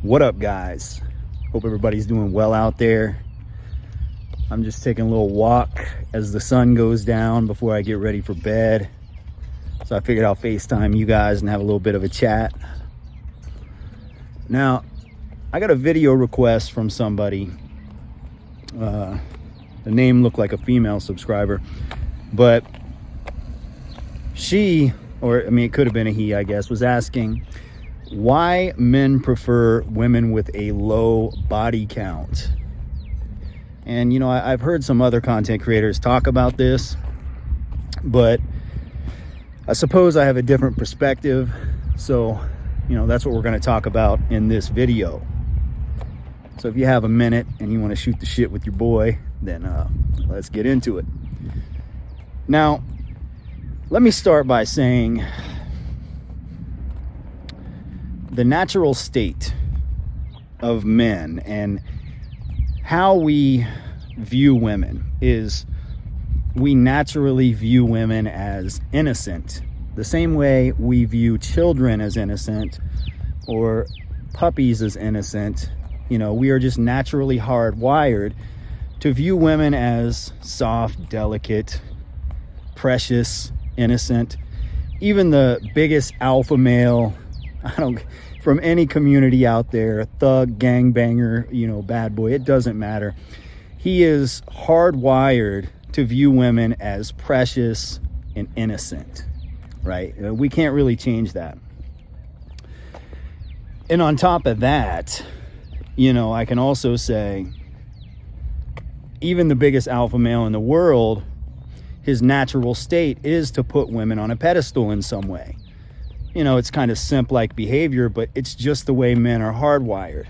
What up, guys? Hope everybody's doing well out there. I'm just taking a little walk as the sun goes down before I get ready for bed. So I figured I'll FaceTime you guys and have a little bit of a chat. Now, I got a video request from somebody. The name looked like a female subscriber, but it could have been a he, I guess, was asking why men prefer women with a low body count. And, you know, I've heard some other content creators talk about this, but I suppose I have a different perspective. So, you know, that's what we're going to talk about in this video. So if you have a minute and you want to shoot the shit with your boy, then let's get into it. Now, let me start by saying the natural state of men and how we view women is we naturally view women as innocent, the same way we view children as innocent or puppies as innocent. You know, we are just naturally hardwired to view women as soft, delicate, precious, innocent. Even the biggest alpha male, from any community out there, thug, gangbanger, you know, bad boy, it doesn't matter. He is hardwired to view women as precious and innocent, right? We can't really change that. And on top of that, you know, I can also say even the biggest alpha male in the world, his natural state is to put women on a pedestal in some way. You know, it's kind of simp-like behavior, but it's just the way men are hardwired.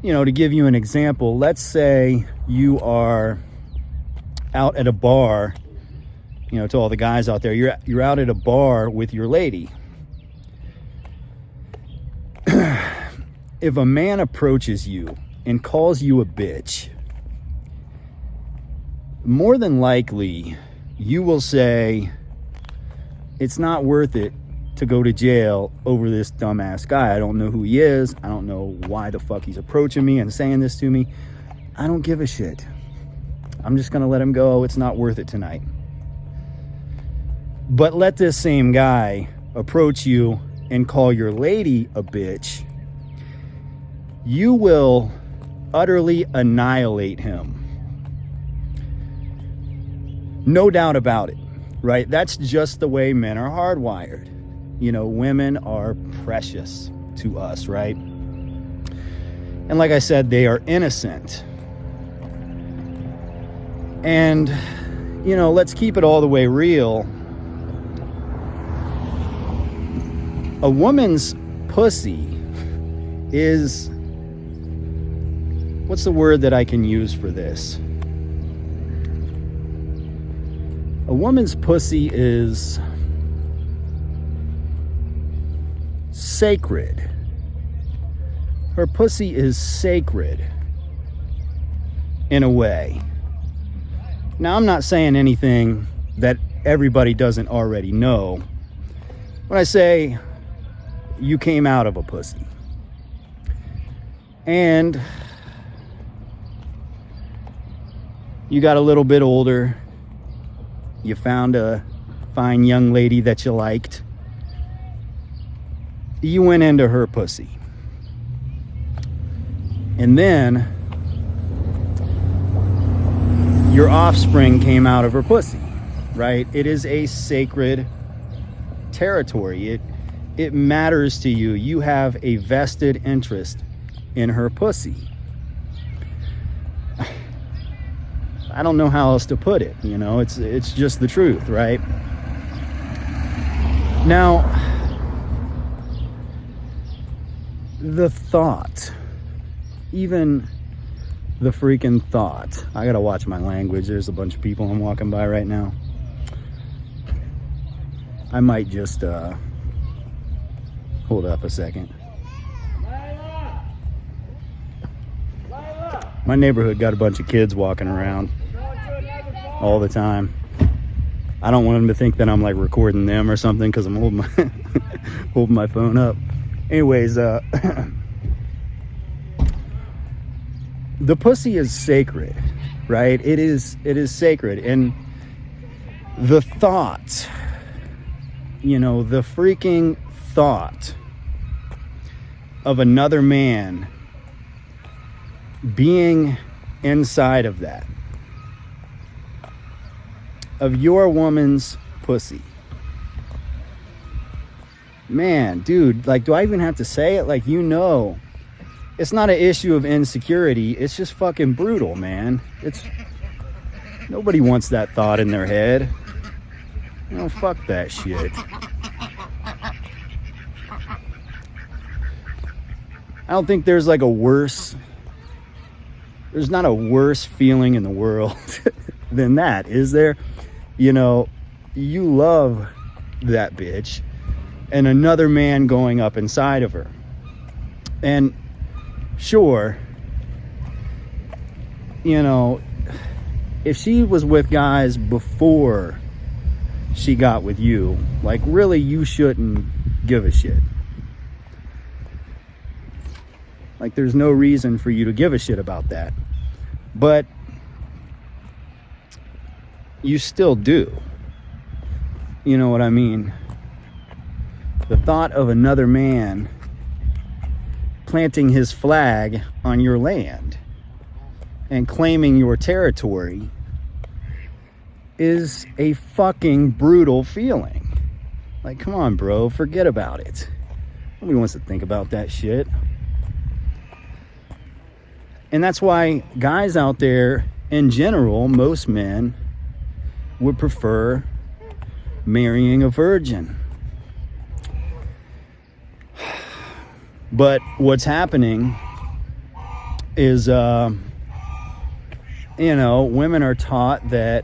You know, to give you an example, let's say you are out at a bar, you know, to all the guys out there, you're out at a bar with your lady. If a man approaches you and calls you a bitch, more than likely you will say, it's not worth it to go to jail over this dumbass guy. I don't know who he is. I don't know why the fuck he's approaching me and saying this to me. I don't give a shit. I'm just gonna let him go. It's not worth it tonight. But let this same guy approach you and call your lady a bitch. You will utterly annihilate him. No doubt about it, right? That's just the way men are hardwired. You know, women are precious to us, right? And like I said, they are innocent. And, you know, let's keep it all the way real. A woman's pussy is, what's the word that I can use for this? A woman's pussy is sacred. Her pussy is sacred in a way. Now, I'm not saying anything that everybody doesn't already know when I say you came out of a pussy. And you got a little bit older. You found a fine young lady that you liked. You went into her pussy. And then your offspring came out of her pussy, right? It is a sacred territory. It matters to you. You have a vested interest in her pussy. I don't know how else to put it, you know, it's just the truth, right? Now, the thought, even the freaking thought, I gotta watch my language. There's a bunch of people I'm walking by right now. I might just, hold up a second. My neighborhood got a bunch of kids walking around all the time. I don't want them to think that I'm like recording them or something because I'm holding my holding my phone up. Anyways, the pussy is sacred, right? It is sacred. And the thought, the freaking thought of another man being inside of that, of your woman's pussy. Man, dude, like, do I even have to say it? Like, it's not an issue of insecurity. It's just fucking brutal, man. Nobody wants that thought in their head. Fuck that shit. I don't think there's like there's not a worse feeling in the world than that, is there? You love that bitch and another man going up inside of her. And sure, if she was with guys before she got with you, like, really, you shouldn't give a shit. Like, there's no reason for you to give a shit about that. But you still do. You know what I mean? The thought of another man planting his flag on your land and claiming your territory is a fucking brutal feeling. Like, come on, bro, forget about it. Nobody wants to think about that shit. And that's why guys out there, in general, most men would prefer marrying a virgin. But what's happening is, women are taught that,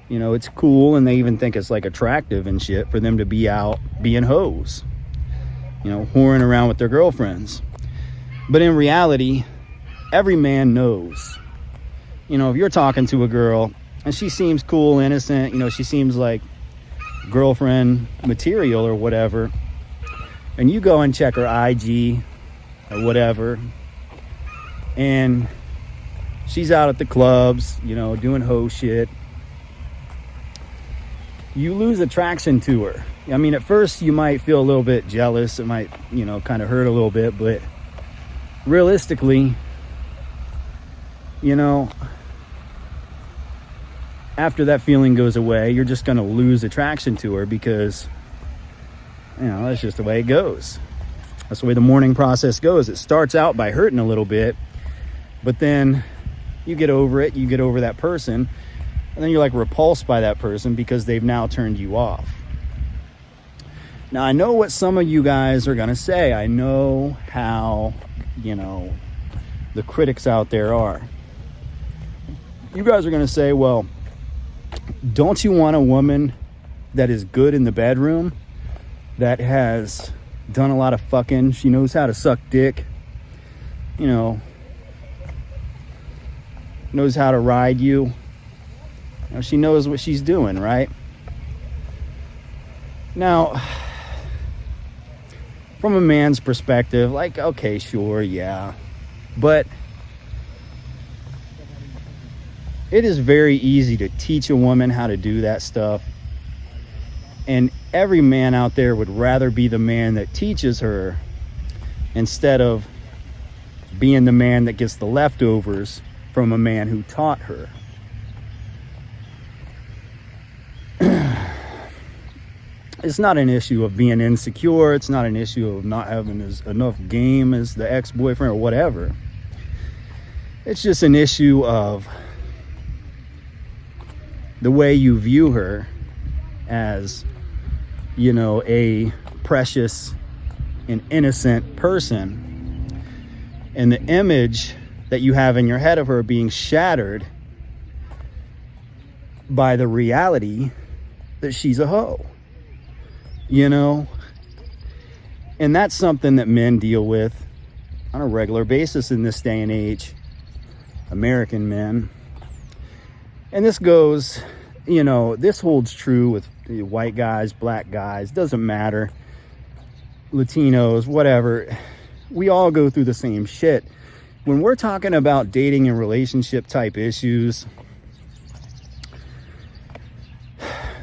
it's cool, and they even think it's like attractive and shit for them to be out being hoes, whoring around with their girlfriends. But in reality, every man knows, if you're talking to a girl and she seems cool, innocent, she seems like girlfriend material or whatever, and you go and check her IG or whatever, and she's out at the clubs, doing hoe shit, you lose attraction to her. I mean, at first you might feel a little bit jealous. It might, kind of hurt a little bit, but realistically, after that feeling goes away, you're just going to lose attraction to her because, that's just the way it goes. That's the way the mourning process goes. It starts out by hurting a little bit, but then you get over it, you get over that person, and then you're like repulsed by that person because they've now turned you off. Now, I know what some of you guys are going to say. I know how, the critics out there are. You guys are going to say, well, don't you want a woman that is good in the bedroom, that has done a lot of fucking, she knows how to suck dick, knows how to ride you, she knows what she's doing, right? Now, from a man's perspective, like, okay, sure, yeah, but it is very easy to teach a woman how to do that stuff. And every man out there would rather be the man that teaches her instead of being the man that gets the leftovers from a man who taught her. It's not an issue of being insecure. It's not an issue of not having enough game as the ex-boyfriend or whatever. It's just an issue of the way you view her as, a precious and innocent person, and the image that you have in your head of her being shattered by the reality that she's a hoe, and that's something that men deal with on a regular basis in this day and age, American men. And this goes, this holds true with white guys, black guys, doesn't matter, Latinos, whatever. We all go through the same shit. when we're talking about dating and relationship type issues,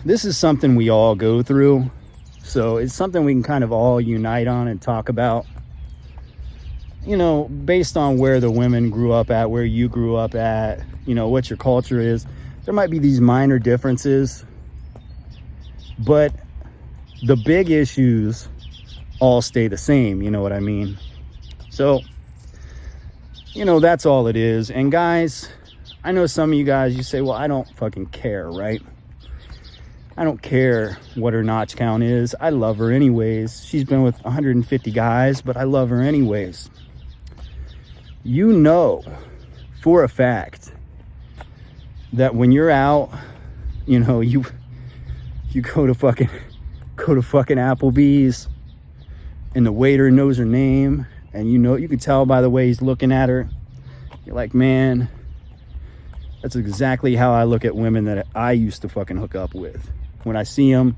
this is something we all go through. So it's something we can kind of all unite on and talk about. You know, based on where the women grew up at, where you grew up at, you know, what your culture is. There might be these minor differences, but the big issues all stay the same, you know what I mean? So, you know, that's all it is. And guys, I know some of you guys, you say, well, I don't fucking care, right? I don't care what her notch count is. I love her anyways. She's been with 150 guys, but I love her anyways. You know for a fact that when you're out, you know, you go to fucking Applebee's and the waiter knows her name, and you can tell by the way he's looking at her. You're like, man, that's exactly how I look at women that I used to fucking hook up with. When I see them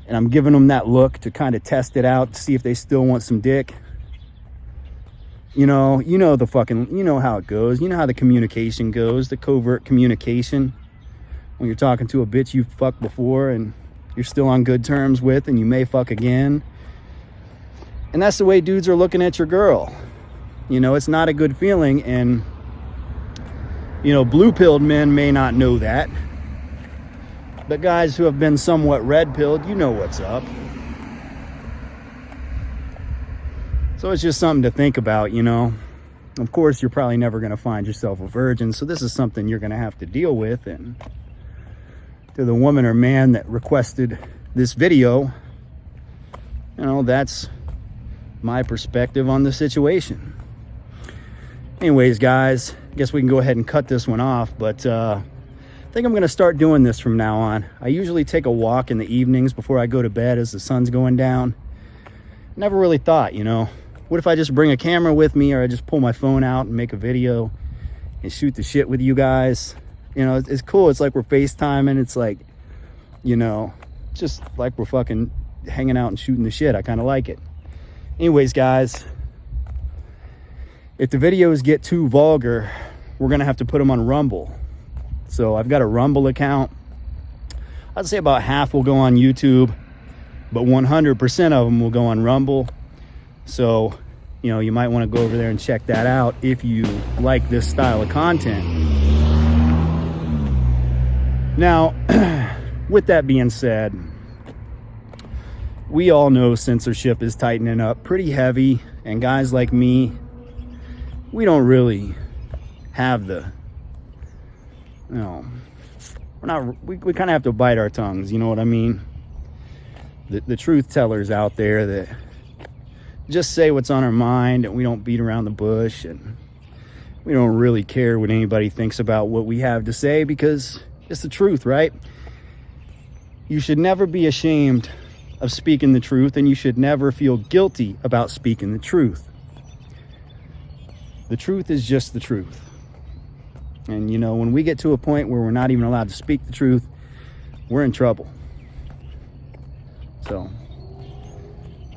and I'm giving them that look to kind of test it out to see if they still want some dick. You know how it goes. You know how the communication goes, the covert communication. When you're talking to a bitch you fucked before and you're still on good terms with, and you may fuck again. And that's the way dudes are looking at your girl. You know, it's not a good feeling. And, you know, blue-pilled men may not know that. But guys who have been somewhat red-pilled, you know what's up. So it's just something to think about, you know. Of course, you're probably never going to find yourself a virgin, so this is something you're going to have to deal with. And to the woman or man that requested this video, you know, that's my perspective on the situation. Anyways, guys, I guess we can go ahead and cut this one off, but I think I'm going to start doing this from now on. I usually take a walk in the evenings before I go to bed as the sun's going down. Never really thought, you know, what if I just bring a camera with me, or I just pull my phone out and make a video and shoot the shit with you guys? You know, it's cool. It's like we're FaceTiming. It's like, you know, just like we're fucking hanging out and shooting the shit. I kind of like it. Anyways, guys, if the videos get too vulgar, we're going to have to put them on Rumble. So I've got a Rumble account. I'd say about half will go on YouTube, but 100% of them will go on Rumble. So, you know, you might want to go over there and check that out if you like this style of content. Now, with that being said, we all know censorship is tightening up pretty heavy, and guys like me, we don't really have the, you know, we kind of have to bite our tongues, you know what I mean? The truth tellers out there that just say what's on our mind, and we don't beat around the bush, and we don't really care what anybody thinks about what we have to say, because it's the truth, right? You should never be ashamed of speaking the truth, and you should never feel guilty about speaking the truth. The truth is just the truth. And, you know, when we get to a point where we're not even allowed to speak the truth, we're in trouble. So,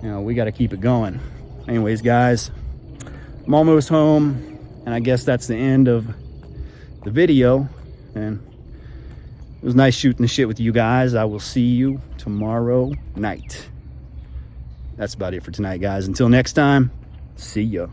you know, we got to keep it going. Anyways, guys, I'm almost home, and I guess that's the end of the video. And it was nice shooting the shit with you guys. I will see you tomorrow night. That's about it for tonight, guys. Until next time, see ya.